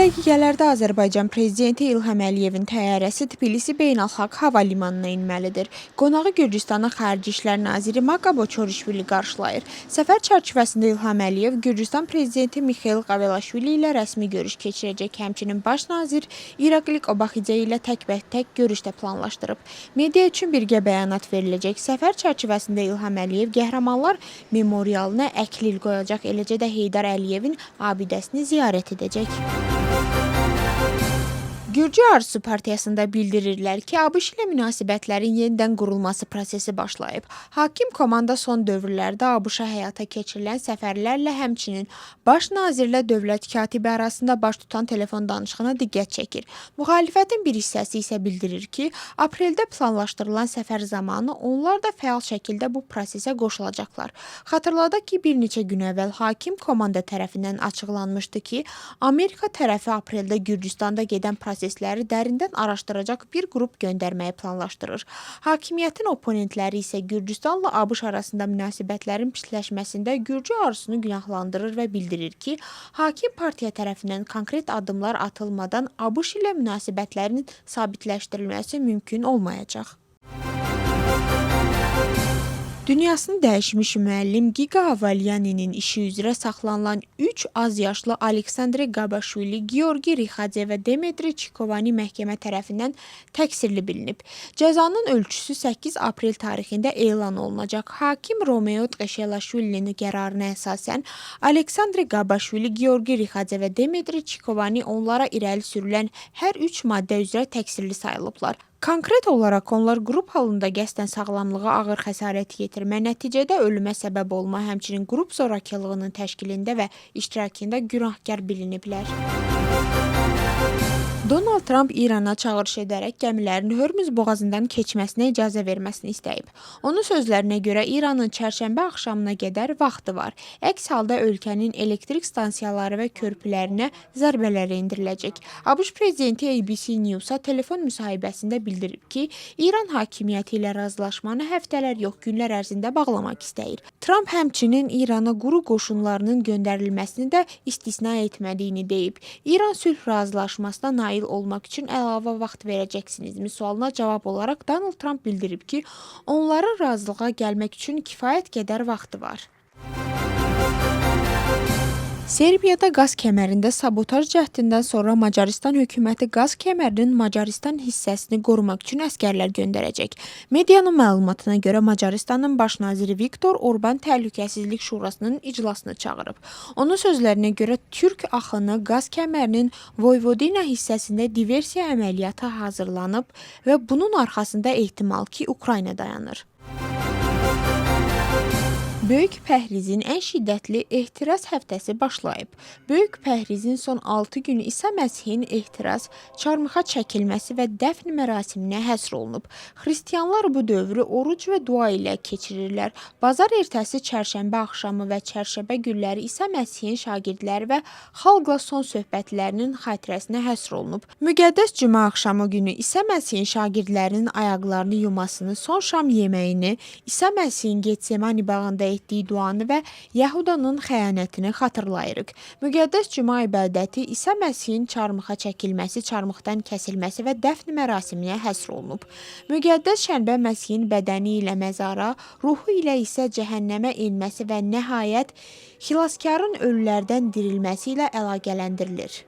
Dəqiqələrdə Azərbaycan Prezidenti İlham Əliyevin təyyarəsi Tbilisi Beynəlxalq Hava Limanına enməlidir. Qonağı Gürcüstanın Xarici İşlər Naziri Maqabo Çorişvili qarşılayır. Səfər çərçivəsində İlham Əliyev Gürcüstan Prezidenti Mixail Qavelaşvili ilə rəsmi görüş keçirəcək. Həmçinin baş nazir İrakli Qobaxidze ilə təkbətək görüş də planlaşdırıb. Media üçün birgə bəyanat veriləcək. Səfər çərçivəsində İlham Əliyev Qəhrəmanlar memorialına əklil qoyacaq. Eləcə də Heydər Əliyevin abidəsini ziyarət edəcək. Gürcü Arzusu Partiyasında bildirirlər ki, ABŞ ilə münasibətlərin yenidən qurulması prosesi başlayıb. Hakim komanda son dövrlərdə ABŞ-a həyata keçirilən səfərlərlə həmçinin baş nazirlə dövlət katibi arasında baş tutan telefon danışığına diqqət çəkir. Müxalifətin bir hissəsi isə bildirir ki, apreldə planlaşdırılan səfər zamanı onlar da fəal şəkildə bu prosesə qoşulacaqlar. Xatırladaq ki, bir neçə gün əvvəl hakim komanda tərəfindən açıqlanmışdı ki, Amerika tərəfi apreldə Gürcüstanda gedən prosesləri dərindən araşdıracaq bir qrup göndərməyi planlaşdırır. Hakimiyyətin oponentləri isə Gürcüstanla ABŞ arasında münasibətlərin pisləşməsində Gürcü arzusunu günahlandırır və bildirir ki, hakim partiya tərəfindən konkret addımlar atılmadan ABŞ ilə münasibətlərin sabitləşdirilməsi mümkün olmayacaq. Dünyasını dəyişmiş müəllim Giga Avalyaninin işi üzrə saxlanılan 3 az yaşlı Aleksandr Qabaşvili, Georgi Rixadze və Demetri Çikovani məhkəmə tərəfindən təqsirli bilinib. Cəzanın ölçüsü 8 aprel tarixində elan olunacaq. Hakim Romeo Tqeşelaşvilinin qərarına əsasən Aleksandr Qabaşvili, Georgi Rixadze və Demetri Çikovani onlara irəli sürülən hər 3 maddə üzrə təqsirli sayılıblar. Konkret olaraq onlar qrup halında qəsdən sağlamlığa ağır xəsarət yetirmə, nəticədə ölümə səbəb olma, həmçinin qrup zorakılığının təşkilində və iştirakında günahkar biliniblər. Donald Trump İrana çağırış edərək gəmilərin Hörmüz boğazından keçməsinə icazə verməsini istəyib. Onun sözlərinə görə İranın çərşənbə axşamına qədər vaxtı var. Əks halda ölkənin elektrik stansiyaları və körpülərinə zərbələr endiriləcək. ABŞ prezidenti ABC News-a telefon müsahibəsində bildirib ki, İran hakimiyyəti ilə razılaşmanı həftələr yox, günlər ərzində bağlamaq istəyir. Trump həmçinin İrana quru qoşunlarının göndərilməsini də istisna etmədiyini deyib. İran sülh razılaşmasına nail olmaq üçün əlavə vaxt verəcəksinizmi sualına cavab olaraq Donald Trump bildirib ki, onların razılığa gəlmək üçün kifayət qədər vaxtı var. Serbiyada qaz kəmərində sabotaj cəhdindən sonra Macarıstan hökuməti qaz kəmərinin Macarıstan hissəsini qorumaq üçün əsgərlər göndərəcək. Medianın məlumatına görə Macarıstanın baş naziri Viktor Orban Təhlükəsizlik Şurasının iclasını çağırıb. Onun sözlərinə görə Türk axını qaz kəmərinin Voyvodina hissəsində diversiya əməliyyatı hazırlanıb və bunun arxasında ehtimal ki, Ukrayna dayanır. Böyük Pəhrizin ən şiddətli ehtiras həftəsi başlayıb. Böyük Pəhrizin son 6 günü İsa Məsihin ehtiras, çarmıxa çəkilməsi və dəfn mərasiminə həsr olunub. Xristianlar bu dövrü oruc və dua ilə keçirirlər. Bazar ertəsi çərşənbə axşamı və çərşənbə günləri İsa Məsihin şagirdləri və xalqla son söhbətlərinin xatirəsinə həsr olunub. Müqəddəs cümə axşamı günü İsa Məsihin şagirdlərinin ayaqlarını yumasını, son şam yeməyini, İsa Məsihin Getsemani bağında etdiyi duanı və Yahudanın xəyanətini xatırlayırıq. Müqəddəs cümə ibadəti İsa Məsihin çarmıxa çəkilməsi, çarmıxdan kəsilməsi və dəfn mərasiminə həsr olunub. Müqəddəs şənbə Məsihin bədəni ilə məzara, ruhu ilə isə cəhənnəmə enməsi və nəhayət xilaskarın ölülərdən dirilməsi ilə əlaqələndirilir.